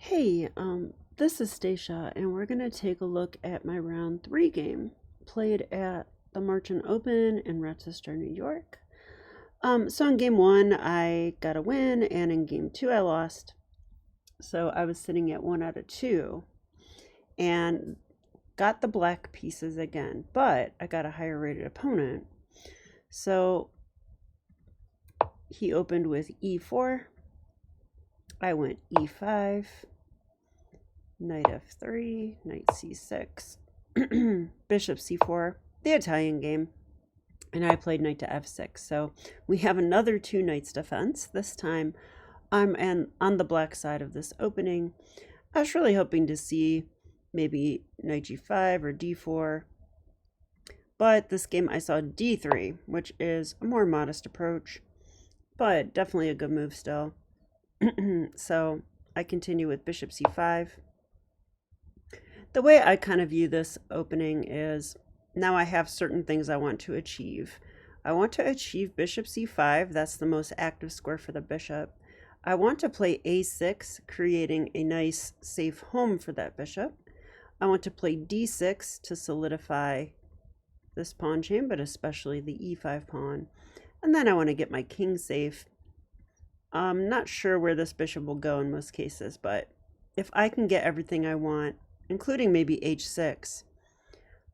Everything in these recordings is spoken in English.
Hey, this is Stacia, and we're going to take a look at my round 3 game played at the Marchand Open in Rochester, New York. So in game 1, I got a win, and in game 2, I lost. So I was sitting at 1 out of 2 and got the black pieces again, but I got a higher rated opponent. So he opened with e4. I went e5. Knight f3, knight c6, bishop c4, the Italian game, and I played knight to f6. So we have another 2 knights defense. This time I'm on the black side of this opening. I was really hoping to see maybe knight g5 or d4, but this game I saw d3, which is a more modest approach, but definitely a good move still. So I continue with bishop c5. The way I kind of view this opening is now I have certain things I want to achieve. I want to achieve bishop c5. That's the most active square for the bishop. I want to play a6, creating a nice safe home for that bishop. I want to play d6 to solidify this pawn chain, but especially the e5 pawn. And then I want to get my king safe. I'm not sure where this bishop will go in most cases, but if I can get everything I want, including maybe h6,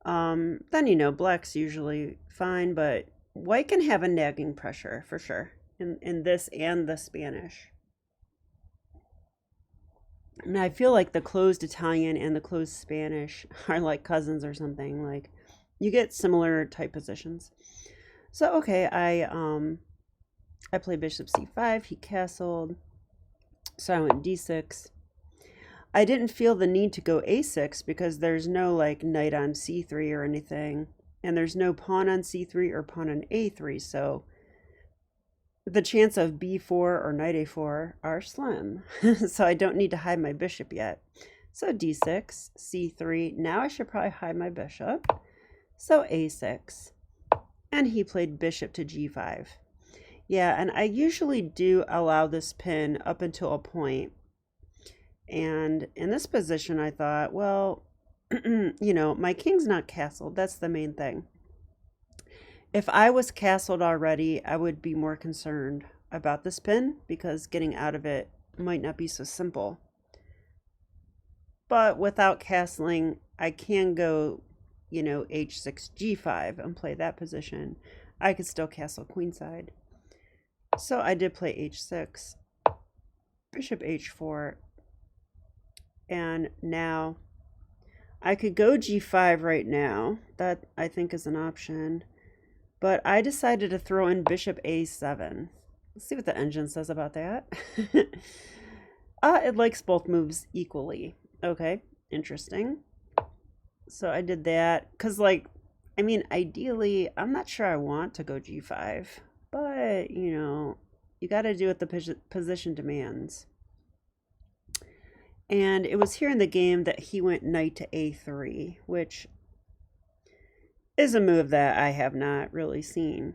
then black's usually fine, but white can have a nagging pressure for sure in this and the Spanish. And I feel like the closed Italian and the closed Spanish are like cousins or something. Like you get similar type positions. So okay, I played bishop c5, he castled, so I went d6. I didn't feel the need to go a6 because there's no like knight on c3 or anything, and there's no pawn on c3 or pawn on a3, so the chance of b4 or knight a4 are slim. So I don't need to hide my bishop yet. So d6, c3, now I should probably hide my bishop. So a6, and he played bishop to g5. Yeah, and I usually do allow this pin up until a point. And in this position, I thought, well, my king's not castled. That's the main thing. If I was castled already, I would be more concerned about this pin because getting out of it might not be so simple. But without castling, I can go, h6, g5 and play that position. I could still castle queenside. So I did play h6, bishop h4, and now I could go g5 right now. That I think is an option. But I decided to throw in bishop a7. Let's see what the engine says about that. It likes both moves equally. Okay, interesting. So I did that because, ideally, I'm not sure I want to go g5. But, you got to do what the position demands. And it was here in the game that he went knight to a3, which is a move that I have not really seen.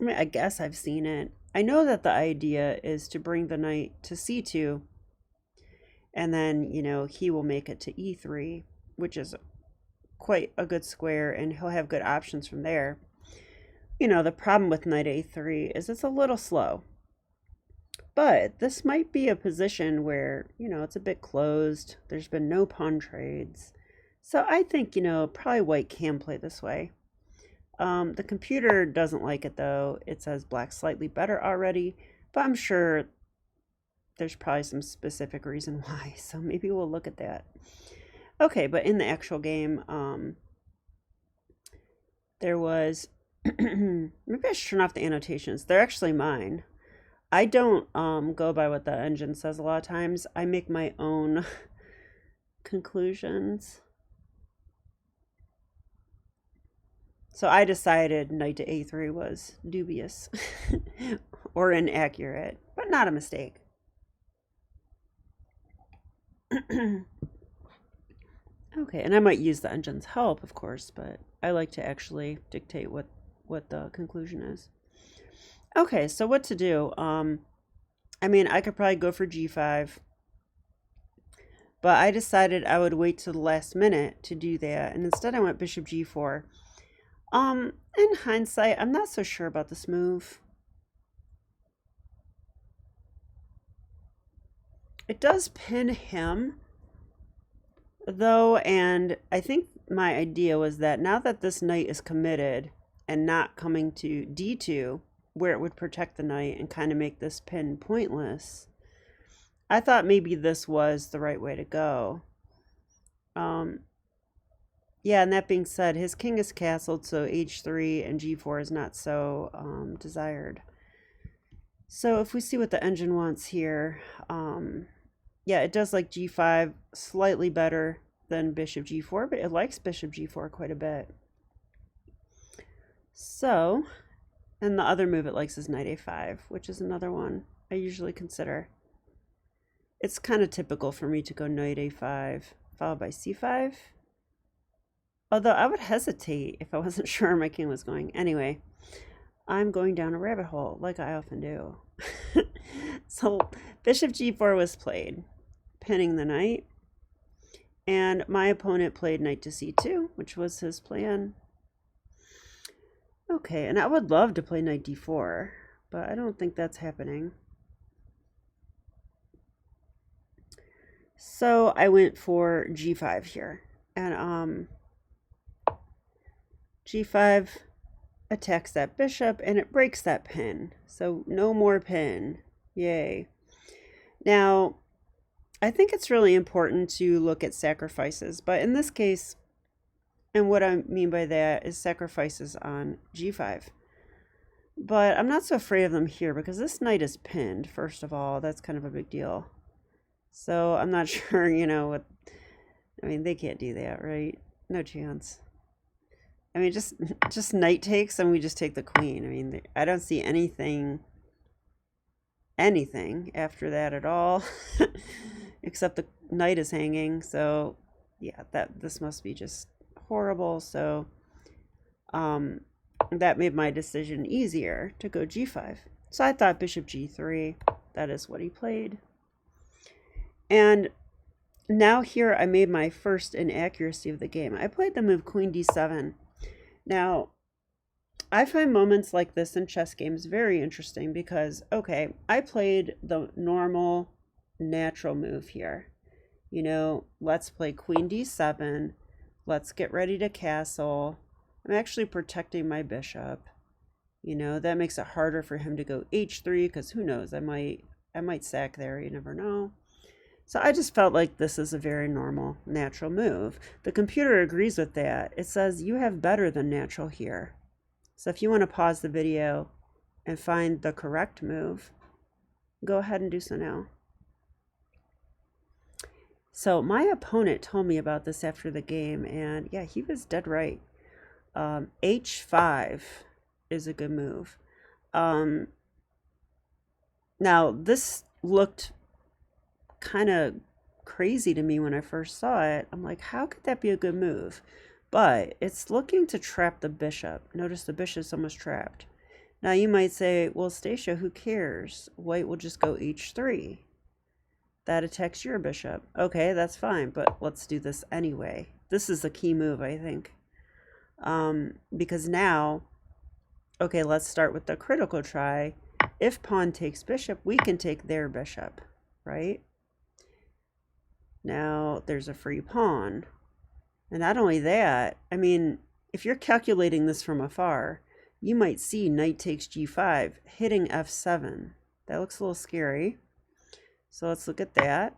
I mean, I guess I've seen it. I know that the idea is to bring the knight to c2, and then, he will make it to e3, which is quite a good square, and he'll have good options from there. The problem with knight a3 is it's a little slow. But this might be a position where, it's a bit closed. There's been no pawn trades. So I think, probably white can play this way. The computer doesn't like it, though. It says black slightly better already. But I'm sure there's probably some specific reason why. So maybe we'll look at that. Okay, but in the actual game, there was... maybe I should turn off the annotations. They're actually mine. I don't go by what the engine says a lot of times. I make my own conclusions. So I decided knight to a3 was dubious or inaccurate, but not a mistake. Okay, and I might use the engine's help, of course, but I like to actually dictate what the conclusion is. Okay, so what to do? I could probably go for g5. But I decided I would wait till the last minute to do that, and instead I went bishop g4. In hindsight, I'm not so sure about this move. It does pin him, though, and I think my idea was that now that this knight is committed and not coming to d2, where it would protect the knight and kind of make this pin pointless, I thought maybe this was the right way to go. Yeah, and that being said, his king is castled, so h3 and g4 is not so desired. So if we see what the engine wants here, yeah, it does like g5 slightly better than bishop g4, but it likes bishop g4 quite a bit. So, and the other move it likes is knight a5, which is another one I usually consider. It's kind of typical for me to go knight a5 followed by c5. Although I would hesitate if I wasn't sure where my king was going. Anyway, I'm going down a rabbit hole like I often do. So bishop g4 was played, pinning the knight. And my opponent played knight to c2, which was his plan. Okay, and I would love to play knight d4, but I don't think that's happening. So I went for g5 here. And g5 attacks that bishop and it breaks that pin. So no more pin. Yay. Now, I think it's really important to look at sacrifices, but in this case, and what I mean by that is sacrifices on g5. But I'm not so afraid of them here because this knight is pinned, first of all. That's kind of a big deal. So I'm not sure, you know, what, I mean, they can't do that, right? No chance. I mean, just knight takes and we just take the queen. I mean, I don't see anything after that at all, except the knight is hanging. So yeah, this must be just horrible. So that made my decision easier to go g5. So I thought bishop g3. That is what he played. And now here I made my first inaccuracy of the game. I played the move queen d7. Now, I find moments like this in chess games very interesting because, okay, I played the normal, natural move here. You know, let's play queen d7. Let's get ready to castle. I'm actually protecting my bishop. You know, that makes it harder for him to go h3 because who knows, I might sack there, you never know. So I just felt like this is a very normal, natural move. The computer agrees with that. It says you have better than natural here. So if you want to pause the video and find the correct move, go ahead and do so now. So my opponent told me about this after the game, and yeah, he was dead right. H5 is a good move. Now this looked kind of crazy to me when I first saw it. I'm like, how could that be a good move? But it's looking to trap the bishop. Notice the bishop's almost trapped. Now you might say, well, Stacia, who cares? White will just go h3. That attacks your bishop. Okay, that's fine, but let's do this anyway. This is a key move, I think. Because now, okay, let's start with the critical try. If pawn takes bishop, we can take their bishop, right? Now there's a free pawn. And not only that, I mean, if you're calculating this from afar, you might see knight takes g5 hitting f7. That looks a little scary. So let's look at that.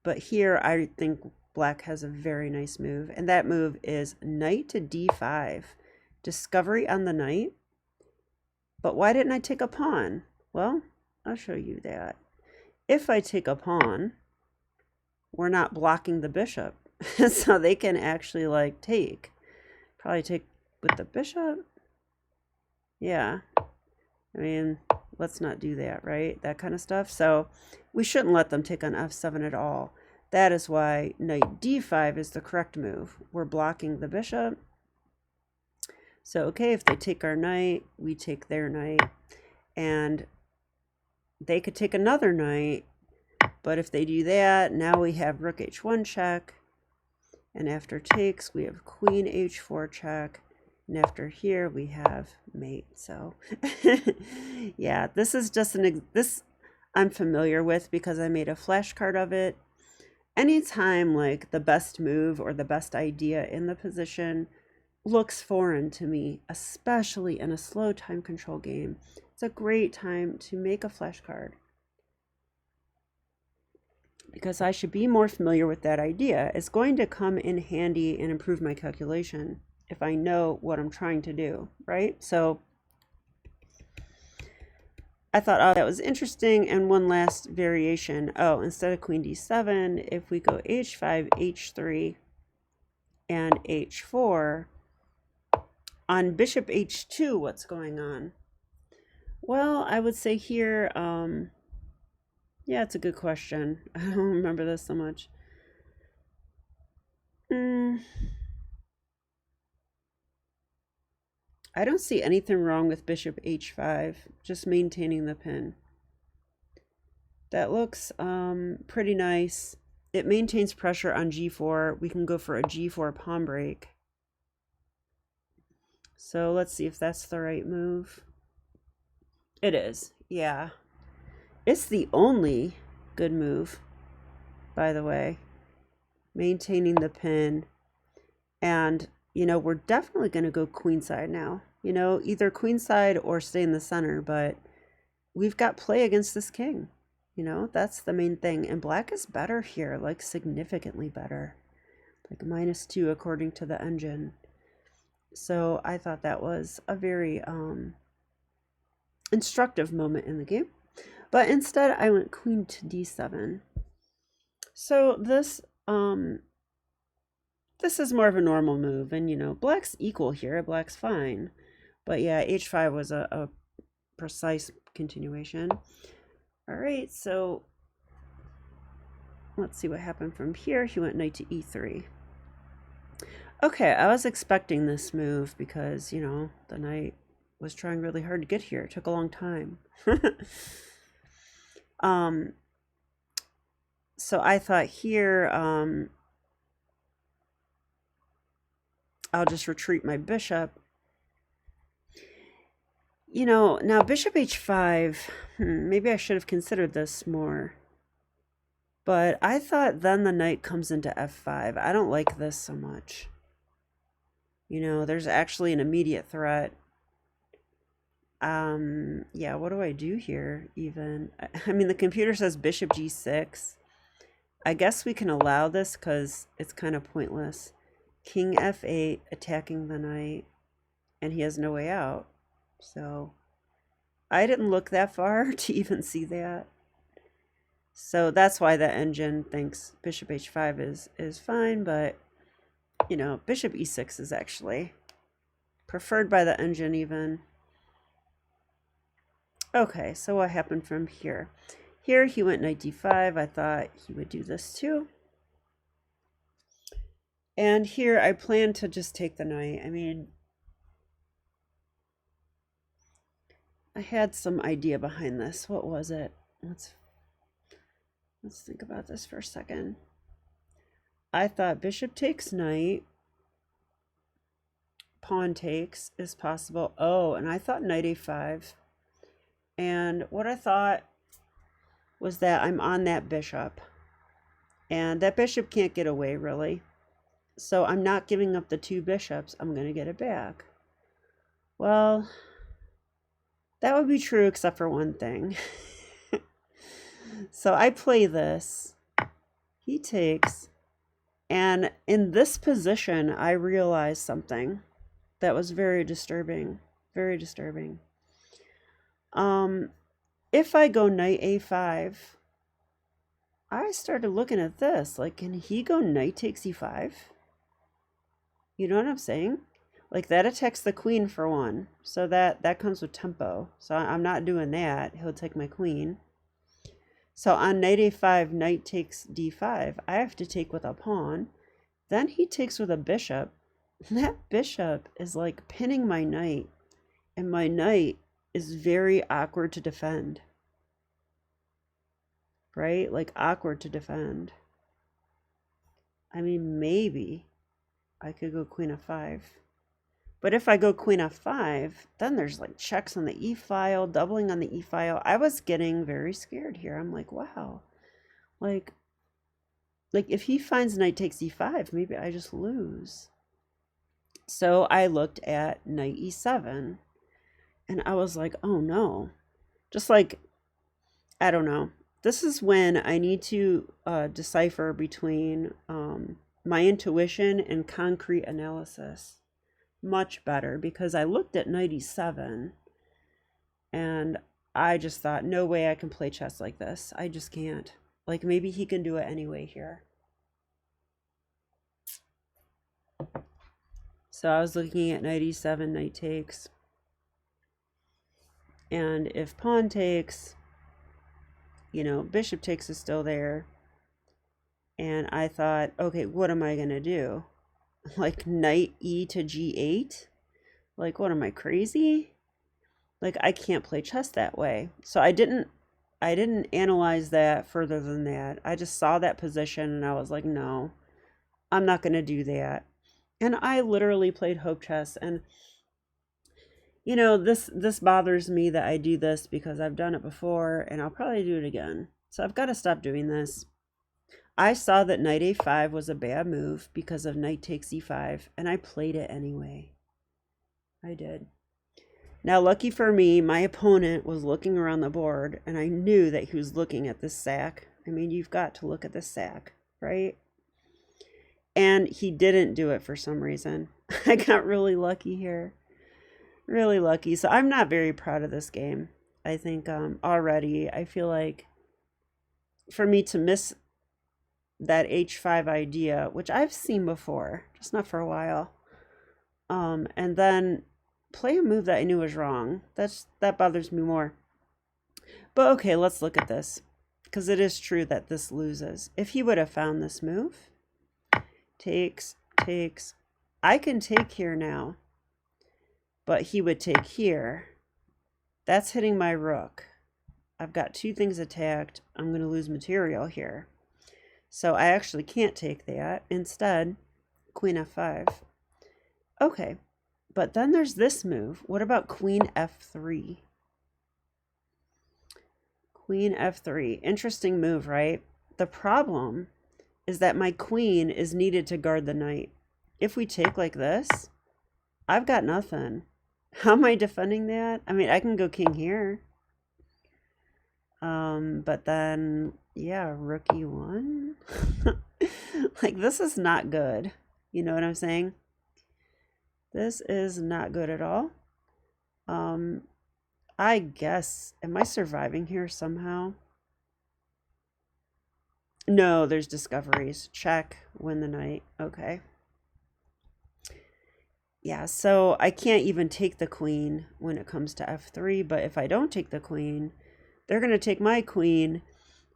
But here I think black has a very nice move. And that move is knight to d5. Discovery on the knight. But why didn't I take a pawn? Well, I'll show you that. If I take a pawn, we're not blocking the bishop. So they can actually like probably take with the bishop. Yeah. I mean, let's not do that, right? That kind of stuff. So we shouldn't let them take on f7 at all. That is why knight d5 is the correct move. We're blocking the bishop. So, okay, if they take our knight, we take their knight. And they could take another knight, But if they do that, now we have rook h1 check. And after takes, we have queen h4 check. And after here, we have mate. So yeah, this is just this I'm familiar with because I made a flashcard of it. Anytime like the best move or the best idea in the position looks foreign to me, especially in a slow time control game, it's a great time to make a flashcard, because I should be more familiar with that idea. It's going to come in handy and improve my calculation if I know what I'm trying to do, right? So I thought, oh, that was interesting. And one last variation. Oh, instead of queen d7, if we go h5, h3, and h4, on bishop h2, what's going on? Well, I would say here, yeah, it's a good question. I don't remember this so much. I don't see anything wrong with bishop h5, just maintaining the pin. That looks pretty nice. It maintains pressure on g4. We can go for a g4 pawn break. So let's see if that's the right move. It is, yeah. It's the only good move, by the way. Maintaining the pin. And, you know, we're definitely going to go queenside now. You know, either queenside or stay in the center, but we've got play against this king. You know, that's the main thing. And black is better here, like significantly better. Like -2 according to the engine. So I thought that was a very instructive moment in the game. But instead I went queen to d7. So this is more of a normal move, and you know, black's equal here, black's fine. But yeah, h5 was a precise continuation. All right, so let's see what happened from here. He went knight to e3. Okay, I was expecting this move because, you know, the knight was trying really hard to get here. It took a long time. So I thought here, I'll just retreat my bishop. You know, now bishop h5, maybe I should have considered this more. But I thought then the knight comes into f5. I don't like this so much. You know, there's actually an immediate threat. Yeah, what do I do here even? I mean, the computer says bishop g6. I guess we can allow this because it's kind of pointless. King f8, attacking the knight, and he has no way out. So I didn't look that far to even see that. So that's why the engine thinks bishop h5 is fine, but you know, bishop e6 is actually preferred by the engine even. Okay, so what happened from here? Here he went knight d5. I thought he would do this too. And here I plan to just take the knight. I mean, I had some idea behind this. What was it? Let's think about this for a second. I thought bishop takes knight. Pawn takes is possible. Oh, and I thought knight a5. And what I thought was that I'm on that bishop. And that bishop can't get away, really. So I'm not giving up the two bishops. I'm going to get it back. Well, that would be true except for one thing. So I play this. He takes. And in this position, I realized something that was very disturbing. Very disturbing. If I go knight a5, I started looking at this. Like, can he go knight takes e5? You know what I'm saying? Like, that attacks the queen for one. So that comes with tempo. So I'm not doing that. He'll take my queen. So on knight a5, knight takes d5. I have to take with a pawn. Then he takes with a bishop. That bishop is like pinning my knight. And my knight is very awkward to defend. right? Like awkward to defend. I mean, maybe I could go queen f5. But if I go queen f5, then there's like checks on the e-file, doubling on the e-file. I was getting very scared here. I'm like, wow. Like if he finds knight takes e5, maybe I just lose. So I looked at knight e7 and I was like, oh no. Just like, I don't know. This is when I need to decipher between my intuition and concrete analysis much better, because I looked at knight e7 and I just thought, no way I can play chess like this. I just can't. Like, maybe he can do it anyway here. So I was looking at knight e7, knight takes. And if pawn takes, you know, bishop takes is still there. And I thought, okay, what am I going to do? Like knight e to g8? Like, what am I, crazy? Like, I can't play chess that way. So I didn't analyze that further than that. I just saw that position and I was like, no, I'm not going to do that. And I literally played hope chess. And you know, this bothers me that I do this, because I've done it before and I'll probably do it again. So I've got to stop doing this. I saw that knight a5 was a bad move because of knight takes e5, and I played it anyway. I did. Now, lucky for me, my opponent was looking around the board, and I knew that he was looking at this sack. I mean, you've got to look at this sack, right? And he didn't do it for some reason. I got really lucky here. Really lucky. So I'm not very proud of this game. I think already I feel like for me to miss that h5 idea, which I've seen before, just not for a while, and then play a move that I knew was wrong, that bothers me more. But okay, let's look at this, because it is true that this loses. If he would have found this move, takes, I can take here now, but he would take here. That's hitting my rook. I've got two things attacked. I'm going to lose material here. So I actually can't take that. Instead, queen f5. Okay, but then there's this move. What about queen f3? Queen f3. Interesting move, right? The problem is that my queen is needed to guard the knight. If we take like this, I've got nothing. How am I defending that? I mean, I can go king here. But then, yeah, rook e1. Like, this is not good. You know what I'm saying? This is not good at all. I guess, am I surviving here somehow? No, there's discoveries. Check, win the knight. Okay. Yeah, so I can't even take the queen when it comes to f3, but if I don't take the queen, they're going to take my queen,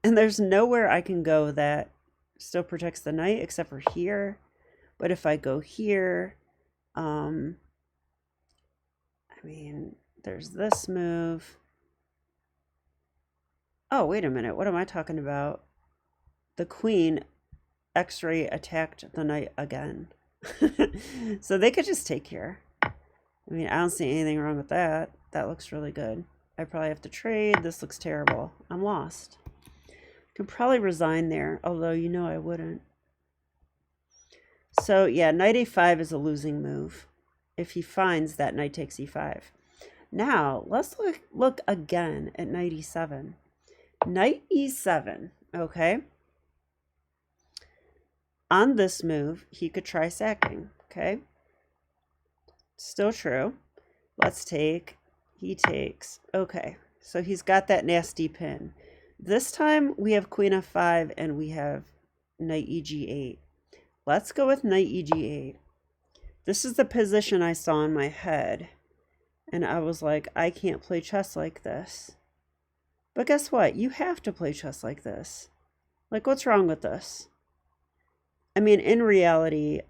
and there's nowhere I can go that still protects the knight except for here. But if I go here, I mean, there's this move. Oh, wait a minute. What am I talking about? The queen X-ray attacked the knight again. So they could just take here. I mean, I don't see anything wrong with that. That looks really good. I probably have to trade. This looks terrible. I'm lost. Could probably resign there, although you know I wouldn't. So yeah, knight a5 is a losing move if he finds that knight takes e5. Now let's look again at knight e7. Knight e7, okay? On this move, he could try sacking, okay? Still true. Let's take, he takes. Okay, so he's got that nasty pin. This time we have queen f5 and we have knight eg8. Let's go with knight eg8. This is the position I saw in my head. And I was like, I can't play chess like this. But guess what? You have to play chess like this. Like, what's wrong with this? I mean, in reality,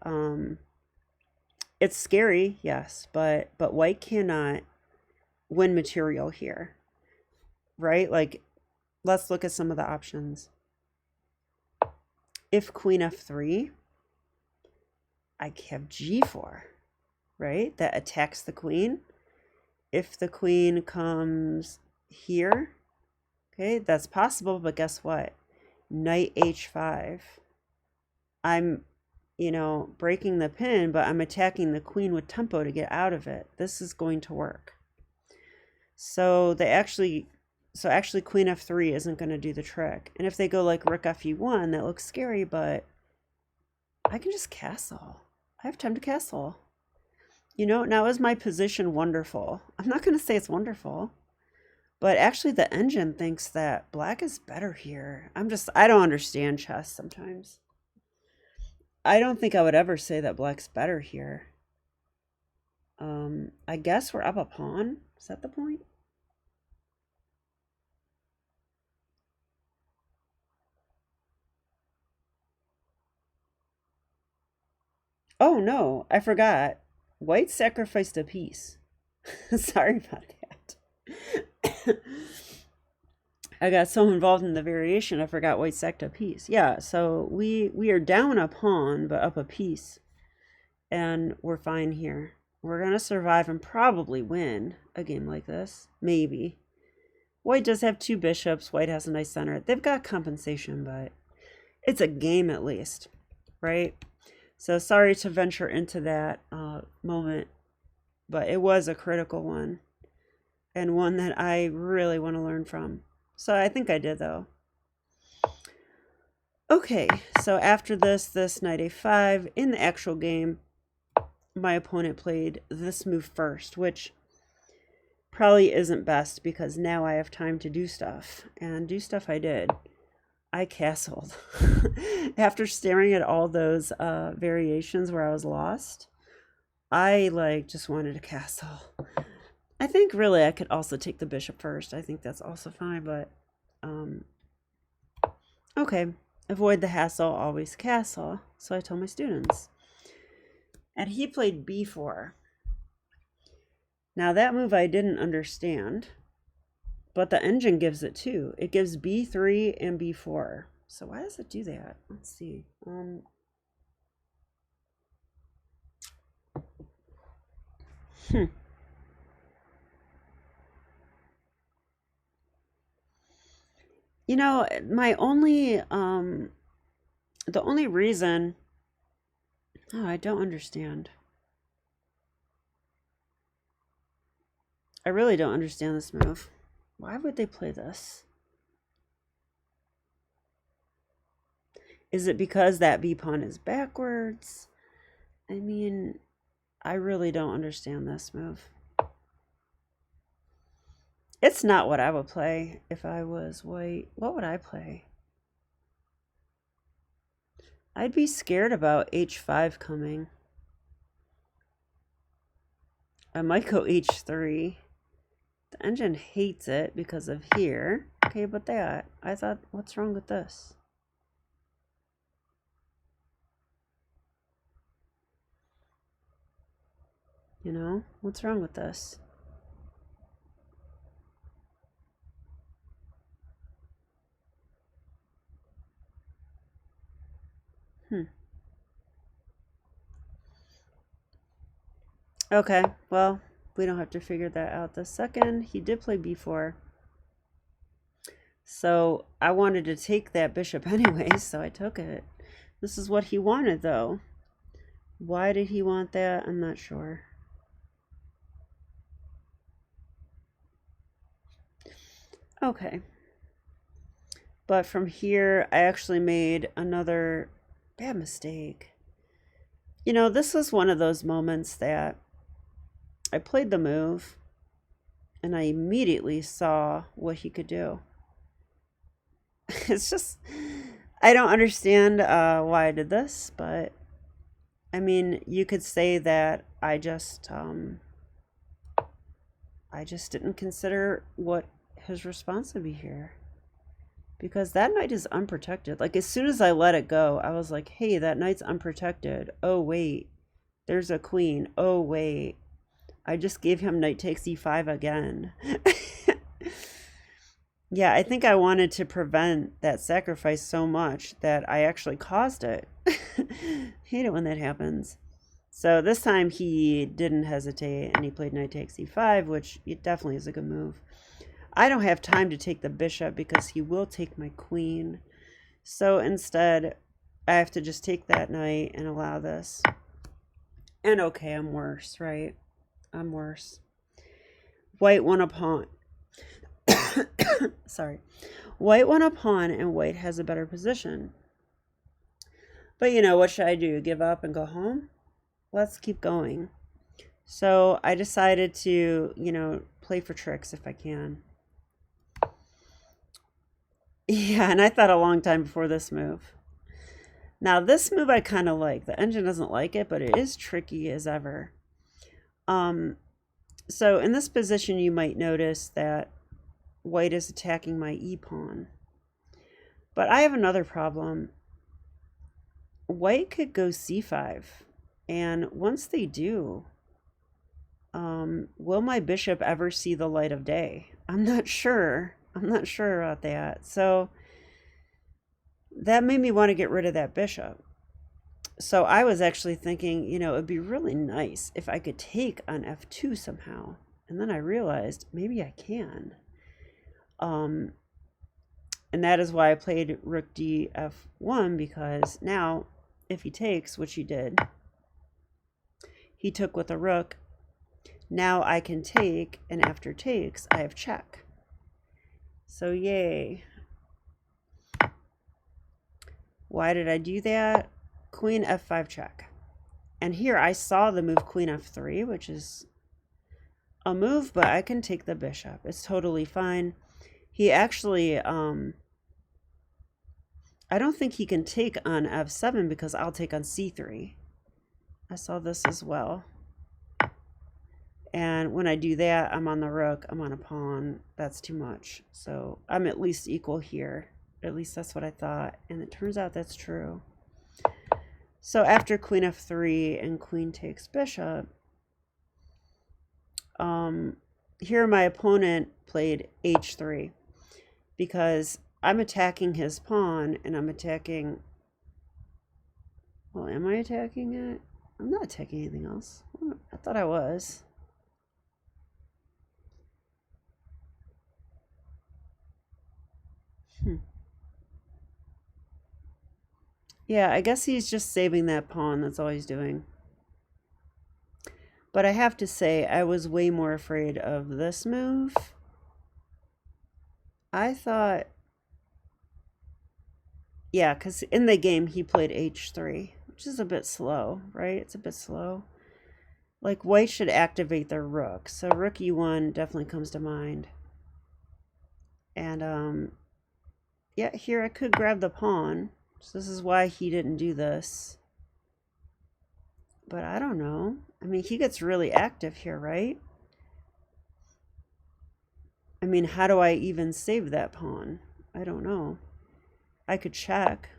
it's scary, yes, but white cannot win material here, right? Like, let's look at some of the options. If queen f3, I have g4, right? That attacks the queen. If the queen comes here, okay, that's possible, but guess what? Knight h5. I'm, you know, breaking the pin, but I'm attacking the queen with tempo to get out of it. This is going to work. So actually queen f3 isn't going to do the trick. And if they go like rook fe1, that looks scary, but I can just castle. I have time to castle. You know, now is my position wonderful? I'm not going to say it's wonderful, but actually the engine thinks that black is better here. I don't understand chess sometimes. I don't think I would ever say that black's better here. I guess we're up a pawn. Is that the point? Oh no, I forgot. White sacrificed a piece. Sorry about that. I got so involved in the variation, I forgot white sacked a piece. Yeah, so we are down a pawn, but up a piece. And we're fine here. We're going to survive and probably win a game like this. Maybe. White does have two bishops. White has a nice center. They've got compensation, but it's a game at least, right? So sorry to venture into that moment, but it was a critical one and one that I really want to learn from. So I think I did, though. Okay, so after this knight a5, in the actual game, my opponent played this move first, which probably isn't best because now I have time to do stuff. And do stuff I did. I castled. After staring at all those variations where I was lost, I just wanted to castle. I think really I could also take the bishop first. I think that's also fine, but okay. Avoid the hassle, always castle. So I told my students. And he played b4. Now that move I didn't understand, but the engine gives it too. It gives b3 and b4. So why does it do that? Let's see. You know, my only the only reason, oh, I don't understand. I really don't understand this move. Why would they play this? Is it because that b pawn is backwards? I mean, I really don't understand this move. It's not what I would play if I was white. What would I play? I'd be scared about h5 coming. I might go h3. The engine hates it because of here. Okay, but I thought, what's wrong with this? You know, what's wrong with this? Okay, well, we don't have to figure that out this second. He did play b4. So I wanted to take that bishop anyway, so I took it. This is what he wanted, though. Why did he want that? I'm not sure. Okay. But from here, I actually made another bad mistake. You know, this was one of those moments that I played the move and I immediately saw what he could do. It's just, I don't understand why I did this, but I mean, you could say that I just didn't consider what his response would be here. Because that knight is unprotected. Like, as soon as I let it go, I was like, hey, that knight's unprotected. Oh, wait. There's a queen. Oh, wait. I just gave him knight takes e5 again. Yeah, I think I wanted to prevent that sacrifice so much that I actually caused it. Hate it when that happens. So this time he didn't hesitate and he played knight takes e5, which it definitely is a good move. I don't have time to take the bishop because he will take my queen. So instead, I have to just take that knight and allow this. And okay, I'm worse, right? I'm worse. White won a pawn. Sorry. White won a pawn and white has a better position. But you know, what should I do? Give up and go home? Let's keep going. So I decided to, you know, play for tricks if I can. Yeah, and I thought a long time before this move. Now this move I kind of like. The engine doesn't like it, but it is tricky as ever. So in this position you might notice that white is attacking my e-pawn. But I have another problem. White could go c5. And once they do, will my bishop ever see the light of day? I'm not sure. I'm not sure about that. So that made me want to get rid of that bishop. So I was actually thinking, you know, it'd be really nice if I could take on f2 somehow. And then I realized maybe I can. And that is why I played rook d f1, because now if he takes, which he did, he took with a rook. Now I can take, and after takes, I have check. So yay. Why did I do that? Queen f5 check. And here I saw the move queen f3, which is a move, but I can take the bishop. It's totally fine. He actually, I don't think he can take on f7 because I'll take on c3. I saw this as well. And when I do that, I'm on the rook, I'm on a pawn. That's too much. So I'm at least equal here. At least that's what I thought. And it turns out that's true. So after queen f3 and queen takes bishop, here my opponent played h3 because I'm attacking his pawn and I'm attacking, well, am I attacking it? I'm not attacking anything else. I thought I was. Yeah, I guess he's just saving that pawn. That's all he's doing. But I have to say, I was way more afraid of this move. I thought, yeah, because in the game he played h3, which is a bit slow, right? It's a bit slow. Like, white should activate their rook. So rook e1 definitely comes to mind. And, yeah, here I could grab the pawn. So this is why he didn't do this. But I don't know. I mean, he gets really active here, right? I mean, how do I even save that pawn? I don't know. I could check.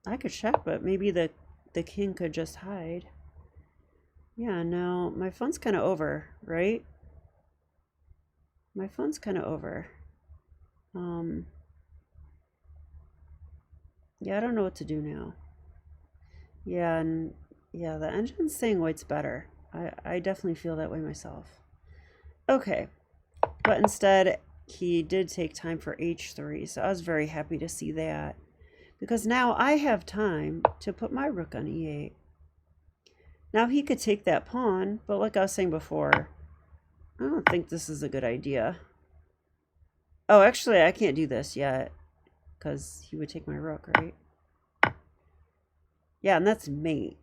I could check, but maybe the king could just hide. Yeah, no, my fun's kind of over, right? My fun's kind of over. Yeah, I don't know what to do now. Yeah, and yeah, the engine's saying white's better. I definitely feel that way myself. Okay, but instead he did take time for h3, so I was very happy to see that, because now I have time to put my rook on e8. Now he could take that pawn, but like I was saying before, I don't think this is a good idea. Oh, actually, I can't do this yet, because he would take my rook, right? Yeah, and that's mate.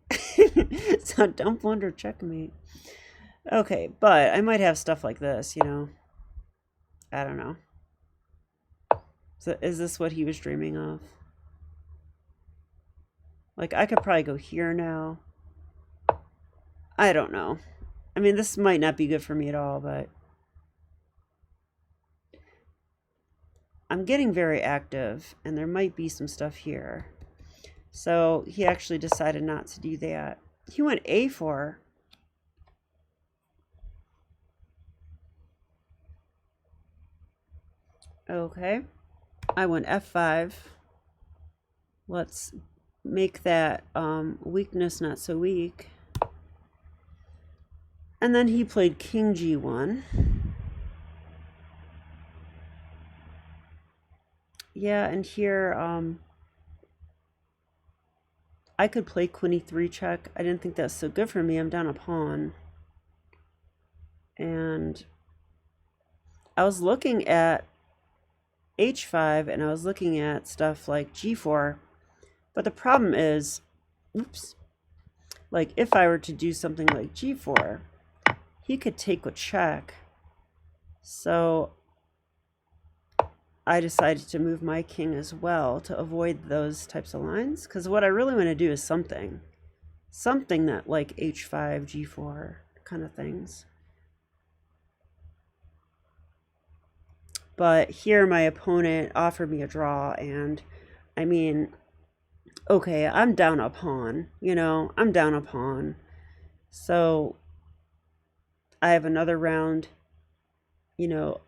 So don't blunder checkmate. Okay, but I might have stuff like this, you know. I don't know. So is this what he was dreaming of? Like, I could probably go here now. I don't know. I mean, this might not be good for me at all, but I'm getting very active, and there might be some stuff here. So he actually decided not to do that. He went a4. Okay. I went f5. Let's make that weakness not so weak. And then he played king g1. Yeah, and here I could play queen e3 check. I didn't think that's so good for me. I'm down a pawn. And I was looking at h5 and I was looking at stuff like g4. But the problem is, oops, like if I were to do something like g4, he could take with check. So I decided to move my king as well to avoid those types of lines. Because what I really want to do is something that like h5, g4 kind of things. But here my opponent offered me a draw, and I mean, okay, I'm down a pawn, you know, I'm down a pawn. So I have another round, you know,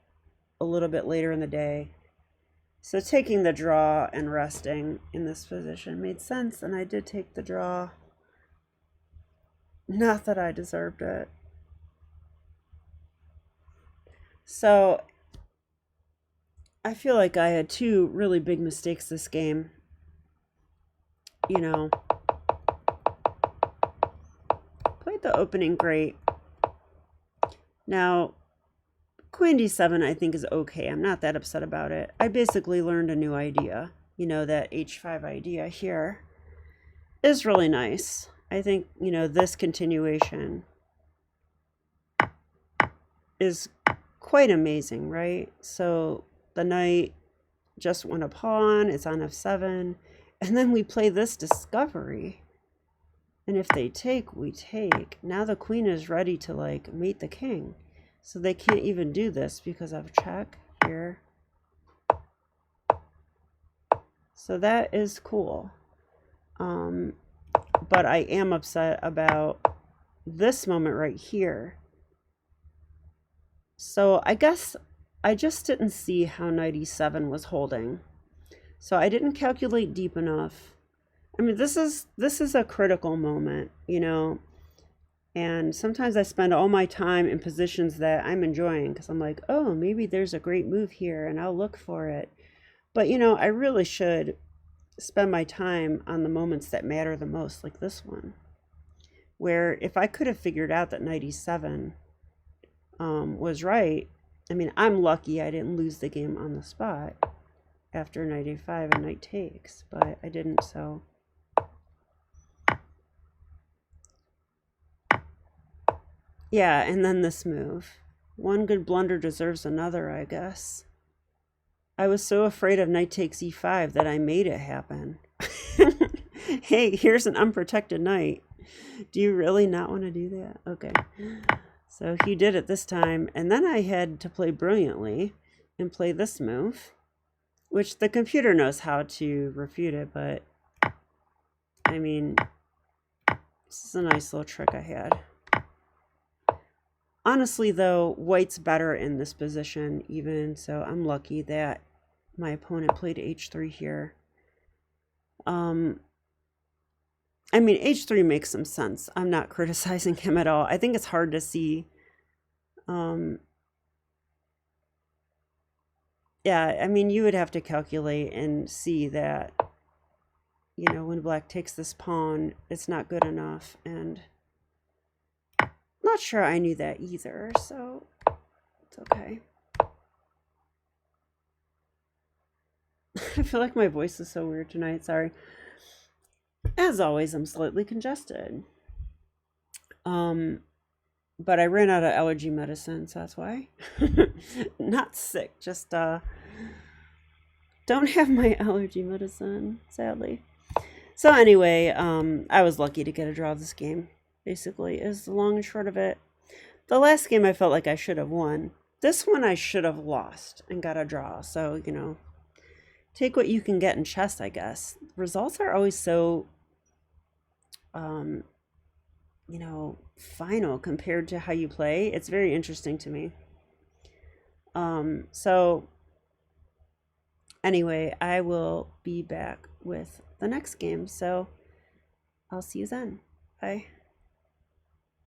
a little bit later in the day. So taking the draw and resting in this position made sense, and I did take the draw. Not that I deserved it. So I feel like I had two really big mistakes this game. You know, played the opening great. Now, queen d7 I think is okay. I'm not that upset about it. I basically learned a new idea. You know, that h5 idea here is really nice. I think, you know, this continuation is quite amazing, right? So the knight just won a pawn, it's on f7, and then we play this discovery. And if they take, we take. Now the queen is ready to like mate the king. So they can't even do this because of check here. So that is cool. But I am upset about this moment right here. So I guess I just didn't see how knight e7 was holding. So I didn't calculate deep enough. I mean, this is a critical moment, you know. And sometimes I spend all my time in positions that I'm enjoying because I'm like, oh, maybe there's a great move here and I'll look for it. But, you know, I really should spend my time on the moments that matter the most, like this one, where if I could have figured out that knight e7 was right, I mean, I'm lucky I didn't lose the game on the spot after knight a5 and knight takes, but I didn't, so. Yeah, and then this move. One good blunder deserves another, I guess. I was so afraid of knight takes e5 that I made it happen. Hey, here's an unprotected knight. Do you really not want to do that? Okay. So he did it this time, and then I had to play brilliantly and play this move, which the computer knows how to refute it, but I mean, this is a nice little trick I had. Honestly, though, white's better in this position even, so I'm lucky that my opponent played h3 here. I mean, h3 makes some sense. I'm not criticizing him at all. I think it's hard to see. Yeah, I mean, you would have to calculate and see that, you know, when black takes this pawn, it's not good enough, and not sure I knew that either, so it's okay. I feel like my voice is so weird tonight, sorry. As always, I'm slightly congested. But I ran out of allergy medicine, so that's why. Not sick, just don't have my allergy medicine, sadly. So anyway, I was lucky to get a draw this game, basically, is the long and short of it. The last game I felt like I should have won. This one I should have lost and got a draw, so, you know, take what you can get in chess, I guess. Results are always so, you know, final compared to how you play. It's very interesting to me. So Anyway, I will be back with the next game. So I'll see you then. Bye.